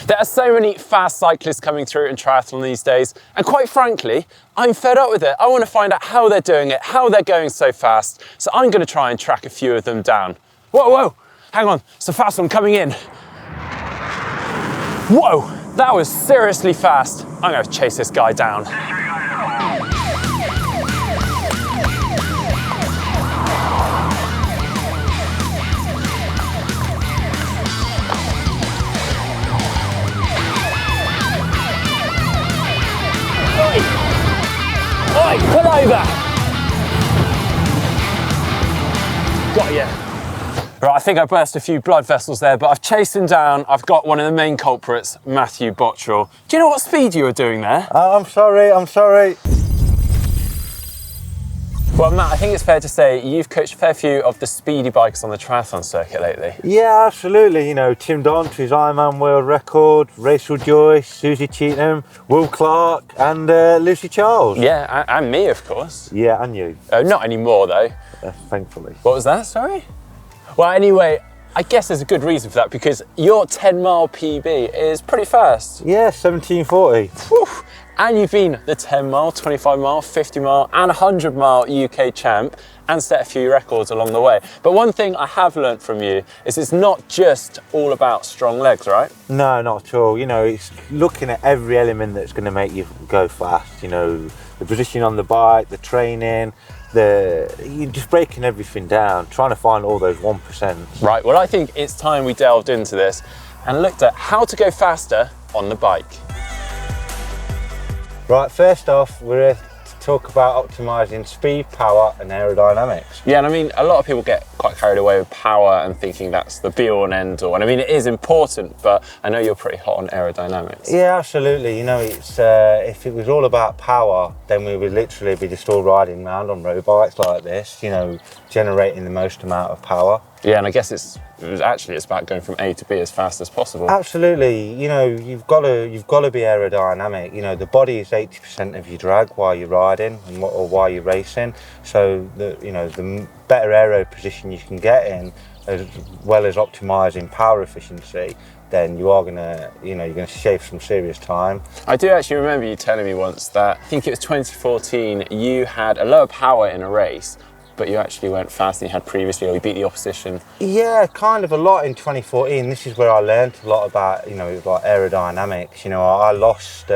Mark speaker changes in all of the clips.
Speaker 1: There are so many fast cyclists coming through in triathlon these days, and quite frankly, I'm fed up with it. I want to find out how they're doing it, how they're going so fast, so I'm going to try and track a few of them down. Whoa, hang on, it's a fast one coming in. Whoa, that was seriously fast. I'm going to chase this guy down. Oi, pull over! Got you. Right, I think I burst a few blood vessels there, but I've chased him down. I've got one of the main culprits, Matthew Bottrill. Do you know what speed you were doing there?
Speaker 2: I'm sorry.
Speaker 1: Well, Matt, I think it's fair to say you've coached a fair few of the speedy bikers on the triathlon circuit lately.
Speaker 2: Yeah, absolutely. You know, Tim Dontrey's Ironman world record, Rachel Joyce, Susie Cheetham, Clarke, and Lucy Charles.
Speaker 1: Yeah, and me, of course.
Speaker 2: Yeah, and you.
Speaker 1: Not anymore, though.
Speaker 2: Thankfully.
Speaker 1: What was that, sorry? Well, anyway, I guess there's a good reason for that, because your 10-mile PB is pretty fast.
Speaker 2: Yeah, 17:40.
Speaker 1: Whew. And you've been the 10-mile, 25-mile, 50-mile and 100-mile UK champ and set a few records along the way. But one thing I have learnt from you is it's not just all about strong legs, right?
Speaker 2: No, not at all. You know, it's looking at every element that's going to make you go fast. You know, the position on the bike, the training, you're just breaking everything down, trying to find all those 1%.
Speaker 1: Right, well, I think it's time we delved into this and looked at how to go faster on the bike.
Speaker 2: Right, first off, we're here to talk about optimising speed, power and aerodynamics.
Speaker 1: Yeah, and I mean, a lot of people get quite carried away with power and thinking that's the be all and end all. And I mean, it is important, but I know you're pretty hot on aerodynamics.
Speaker 2: Yeah, absolutely. You know, it's if it was all about power, then we would literally be just all riding around on road bikes like this, you know, generating the most amount of power.
Speaker 1: Yeah, and I guess it's about going from A to B as fast as possible.
Speaker 2: Absolutely. You know, you've got to be aerodynamic. You know, the body is 80% of your drag while you're riding or while you're racing. So the better aero position you can get in, as well as optimising power efficiency, then you are you're gonna shave some serious time.
Speaker 1: I do actually remember you telling me once that, I think it was 2014, you had a lower power in a race, but you actually went faster than you had previously, or you beat the opposition.
Speaker 2: Yeah, kind of a lot in 2014. This is where I learned a lot about, like aerodynamics. You know, I lost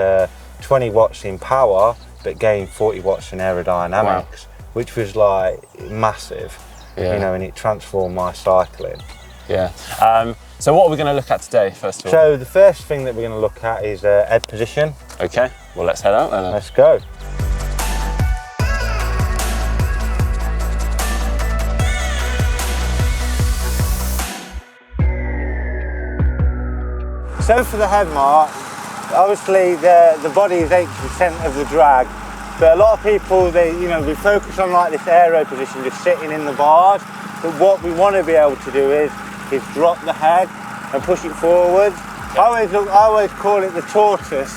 Speaker 2: 20 watts in power, but gained 40 watts in aerodynamics, wow, which was like massive, yeah, and it transformed my cycling.
Speaker 1: Yeah. So what are we going to look at today, first of all?
Speaker 2: So the first thing that we're going to look at is head position.
Speaker 1: Okay, well, let's head out then.
Speaker 2: Let's go. So for the head mark, obviously the body is 80% of the drag, but a lot of people, we focus on like this aero position, just sitting in the bars, but what we want to be able to do is drop the head and push it forward. I always call it the tortoise.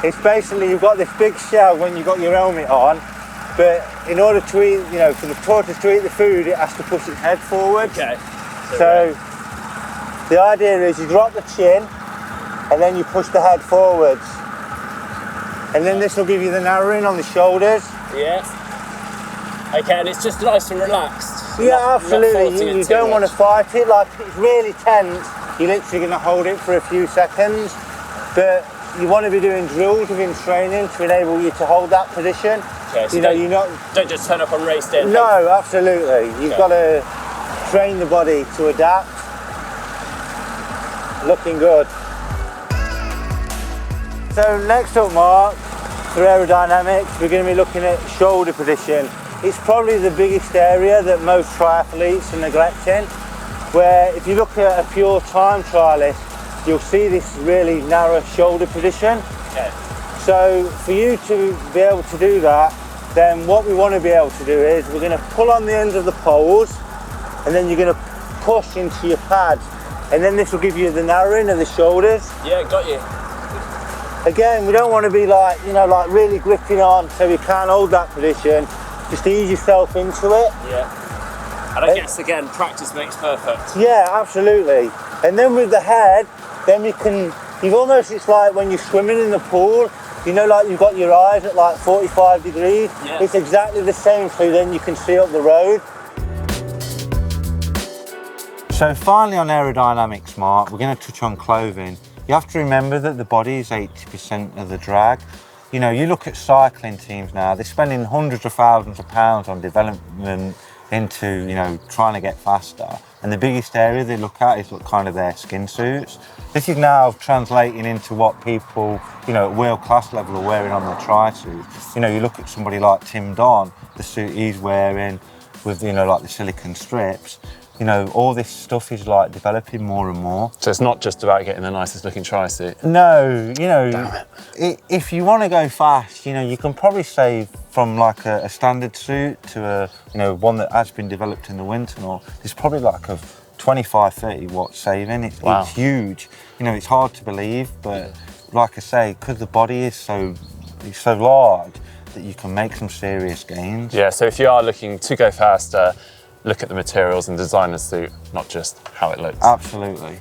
Speaker 2: It's basically, you've got this big shell when you've got your helmet on, but in order to eat, for the tortoise to eat the food, it has to push its head forward.
Speaker 1: Okay.
Speaker 2: So the idea is you drop the chin, and then you push the head forwards. And then this will give you the narrowing on the shoulders.
Speaker 1: Yeah. Okay, and it's just nice and relaxed.
Speaker 2: Yeah, absolutely. You don't want to fight it. Like, if it's really tense, you're literally going to hold it for a few seconds. But you want to be doing drills within training to enable you to hold that position.
Speaker 1: Okay, so don't just turn up on race day.
Speaker 2: No, absolutely. You've got to train the body to adapt. Looking good. So next up, Mark, for aerodynamics, we're going to be looking at shoulder position. It's probably the biggest area that most triathletes are neglecting, where if you look at a pure time trialist, you'll see this really narrow shoulder position.
Speaker 1: Okay.
Speaker 2: So for you to be able to do that, then what we want to be able to do is we're going to pull on the ends of the poles, and then you're going to push into your pads, and then this will give you the narrowing of the shoulders.
Speaker 1: Yeah, got you.
Speaker 2: Again, we don't want to be like really gripping on so you can't hold that position. Just ease yourself into it.
Speaker 1: Yeah. And I guess, again, practice makes perfect.
Speaker 2: Yeah, absolutely. And then with the head, then we can You've almost, it's like when you're swimming in the pool, you know, like you've got your eyes at like 45 degrees.
Speaker 1: Yeah.
Speaker 2: It's exactly the same, so then you can see up the road. So finally on aerodynamics, Mark, we're going to touch on clothing. You have to remember that the body is 80% of the drag. You know, you look at cycling teams now, they're spending hundreds of thousands of pounds on development into, you know, trying to get faster. And the biggest area they look at is kind of their skin suits. This is now translating into what people, you know, at world class level are wearing on their tri-suits. You know, you look at somebody like Tim Don, the suit he's wearing with, you know, like the silicone strips. You know, all this stuff is like developing more and more.
Speaker 1: So it's not just about getting the nicest looking tri-suit?
Speaker 2: No, you know, if you want to go fast, you know, you can probably save from like a standard suit to a, you know, one that has been developed in the wind tunnel. There's probably like a 25, 30 watt saving. It's huge. You know, it's hard to believe, but like I say, because the body is so large that you can make some serious gains.
Speaker 1: Yeah, so if you are looking to go faster, look at the materials and design the suit, not just how it looks.
Speaker 2: Absolutely.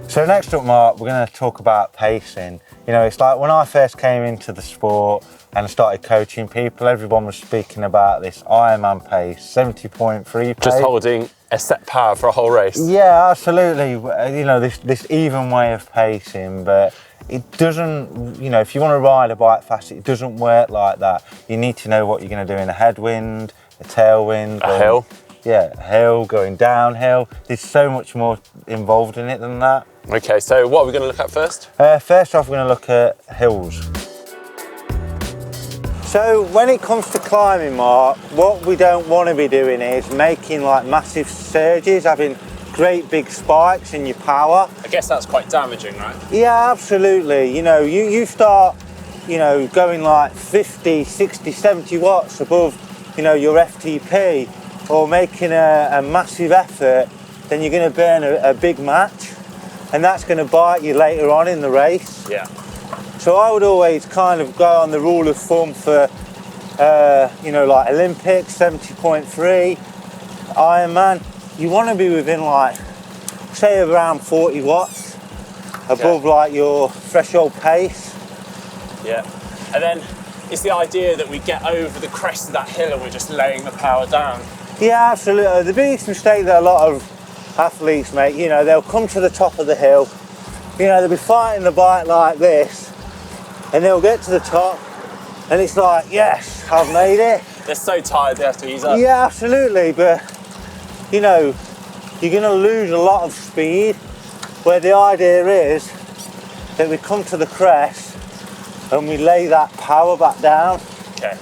Speaker 2: So next up, Mark, we're going to talk about pacing. You know, it's like when I first came into the sport and started coaching people, everyone was speaking about this Ironman pace, 70.3 pace.
Speaker 1: Just holding a set power for a whole race.
Speaker 2: Yeah, absolutely. You know, this even way of pacing, but it doesn't, you know, if you want to ride a bike fast, it doesn't work like that. You need to know what you're going to do in a headwind, a tailwind.
Speaker 1: A hill.
Speaker 2: Yeah, a hill, going downhill. There's so much more involved in it than that.
Speaker 1: Okay, so what are we going to look at first?
Speaker 2: First off, we're going to look at hills. So when it comes to climbing, Mark, what we don't want to be doing is making like massive surges, having great big spikes in your power.
Speaker 1: I guess that's quite damaging, right?
Speaker 2: Yeah, absolutely. You know, you start, you know, going like 50, 60, 70 watts above, you know, your FTP, or making a massive effort, then you're going to burn a big match, and that's going to bite you later on in the race.
Speaker 1: Yeah.
Speaker 2: So I would always kind of go on the rule of thumb for, you know, like Olympics, 70.3, Ironman. You want to be within like, say around 40 watts above like your threshold pace.
Speaker 1: Yeah. And then it's the idea that we get over the crest of that hill and we're just laying the power down.
Speaker 2: Yeah, absolutely. The biggest mistake that a lot of athletes make, you know, they'll come to the top of the hill, you know, they'll be fighting the bike like this, and they'll get to the top, and it's like, yes, I've made it.
Speaker 1: They're so tired they have to ease up.
Speaker 2: Yeah, absolutely, but, you know, you're going to lose a lot of speed, where the idea is that we come to the crest and we lay that power back down.
Speaker 1: Okay.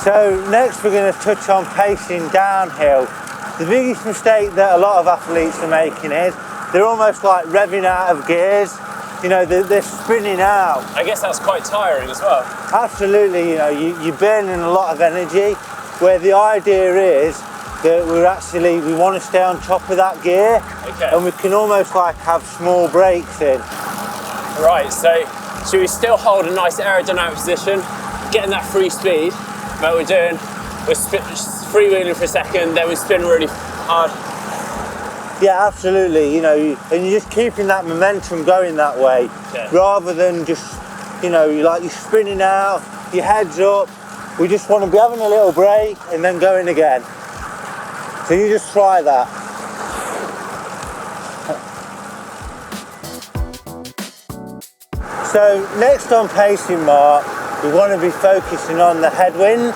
Speaker 2: So next we're going to touch on pacing downhill. The biggest mistake that a lot of athletes are making is they're almost like revving out of gears. You know, they're spinning out.
Speaker 1: I guess that's quite tiring as well.
Speaker 2: Absolutely, you know, you're burning a lot of energy, where the idea is that we want to stay on top of that gear.
Speaker 1: Okay.
Speaker 2: And we can almost like have small breaks in.
Speaker 1: Right, so should we still hold a nice aerodynamic position, getting that free speed? What we're doing, we're freewheeling for a second, then we spin really hard.
Speaker 2: Yeah, absolutely. You know, and you're just keeping that momentum going that way, rather than just, you know, you're spinning out, your head's up. We just want to be having a little break and then going again. So you just try that. So next on pacing, Mark, we want to be focusing on the headwind.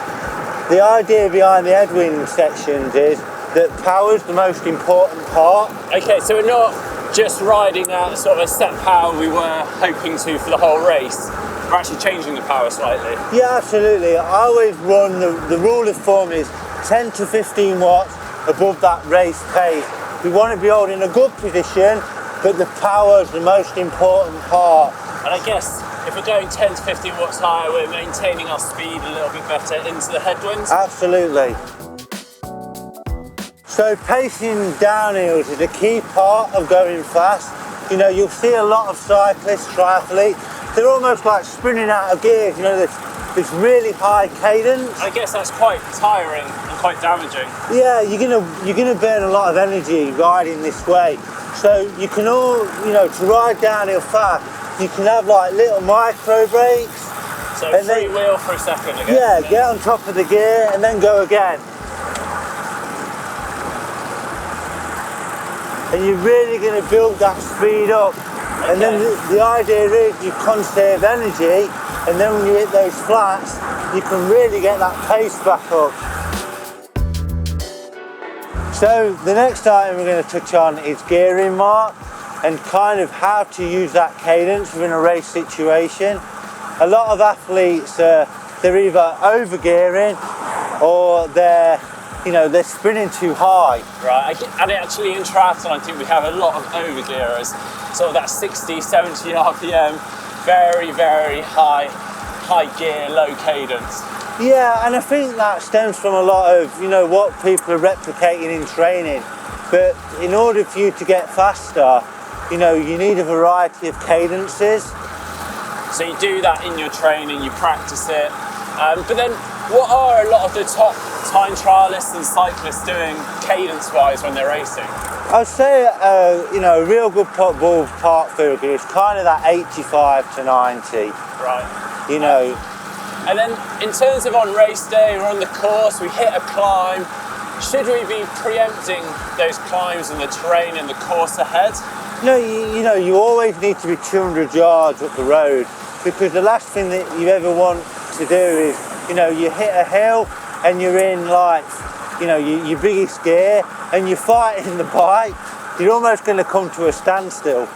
Speaker 2: The idea behind the headwind sections is that power's the most important part. Okay, so we're not just riding at sort of a set power we were hoping to for the whole race. We're actually changing the power slightly. Yeah, absolutely. I always run, the rule of thumb is 10 to 15 watts above that race pace. We want to be holding a good position, but the power is the most important part. And I guess if we're going 10 to 15 watts higher, we're maintaining our speed a little bit better into the headwinds. Absolutely. So pacing downhills is a key part of going fast. You know, you'll see a lot of cyclists, triathletes, they're almost like spinning out of gears, you know, this really high cadence. I guess that's quite tiring and quite damaging. Yeah, you're gonna burn a lot of energy riding this way. So you can all, you know, to ride downhill fast, you can have like little micro brakes.
Speaker 1: So free wheel for a second again.
Speaker 2: Yeah, get on top of the gear and then go again. And you're really going to build that speed up. Okay. And then the idea is you conserve energy, and then when you hit those flats, you can really get that pace back up. So the next item we're going to touch on is gearing, Mark, and kind of how to use that cadence within a race situation. A lot of athletes, they're either over gearing or they're spinning too high.
Speaker 1: Right, and actually in triathlon I think we have a lot of overgearers, sort of that 60, 70 RPM, very, very high gear, low cadence.
Speaker 2: Yeah, and I think that stems from a lot of, you know, what people are replicating in training. But in order for you to get faster, you know, you need a variety of cadences.
Speaker 1: So you do that in your training, you practice it. But then what are a lot of the top time trialists and cyclists doing cadence-wise when they're racing?
Speaker 2: I'd say, you know, a real good ballpark figure is kind of that 85 to 90.
Speaker 1: Right.
Speaker 2: You know.
Speaker 1: And then in terms of on race day, we're on the course, we hit a climb. Should we be preempting those climbs and the terrain and the course ahead?
Speaker 2: No, you know, you always need to be 200 yards up the road, because the last thing that you ever want to do is, you know, you hit a hill and you're in like, you know, your biggest gear and you're fighting the bike. You're almost going to come to a standstill.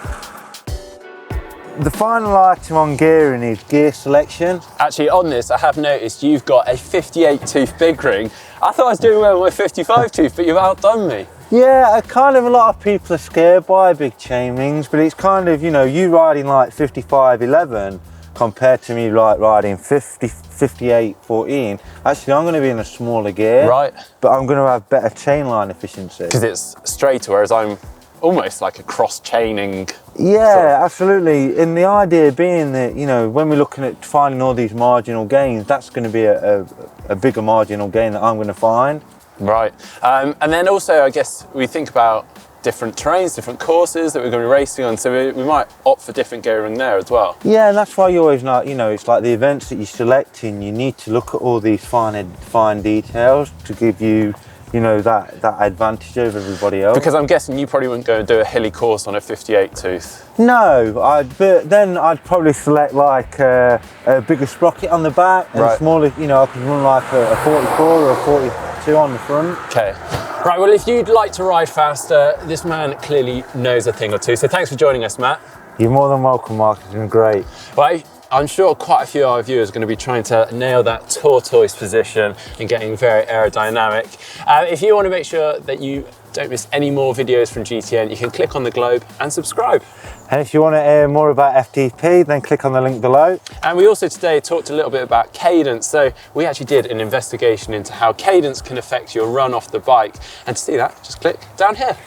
Speaker 2: The final item on gearing is gear selection.
Speaker 1: Actually on this I have noticed you've got a 58 tooth big ring. I thought I was doing well with my 55 tooth, but you've outdone me.
Speaker 2: Yeah, kind of a lot of people are scared by big chain rings, but it's kind of, you know, you riding like 55-11 compared to me like riding 58-14. Actually, I'm going to be in a smaller gear.
Speaker 1: Right.
Speaker 2: But I'm going to have better chain line efficiency.
Speaker 1: Because it's straighter, whereas I'm almost like a cross-chaining.
Speaker 2: Yeah,
Speaker 1: sort of.
Speaker 2: Absolutely. And the idea being that, you know, when we're looking at finding all these marginal gains, that's going to be a bigger marginal gain that I'm going to find.
Speaker 1: Right. And then also, I guess, we think about different terrains, different courses that we're going to be racing on, so we might opt for different gearing there as well.
Speaker 2: Yeah, and that's why you always know, you know, it's like the events that you're selecting, you need to look at all these fine details to give you, you know, that advantage over everybody else.
Speaker 1: Because I'm guessing you probably wouldn't go and do a hilly course on a 58 tooth.
Speaker 2: No, but then I'd probably select like a bigger sprocket on the back and a smaller, you know, I could run like a 44 or a 42 on the front.
Speaker 1: Okay. Right, well, if you'd like to ride faster, this man clearly knows a thing or two. So thanks for joining us, Matt.
Speaker 2: You're more than welcome, Mark. It's been great.
Speaker 1: Well, I'm sure quite a few of our viewers are going to be trying to nail that tortoise position and getting very aerodynamic. If you want to make sure that you don't miss any more videos from GTN, you can click on the globe and subscribe.
Speaker 2: And if you want to hear more about FTP, then click on the link below. And
Speaker 1: we also today talked a little bit about cadence. So we actually did an investigation into how cadence can affect your run off the bike. And to see that, just click down here.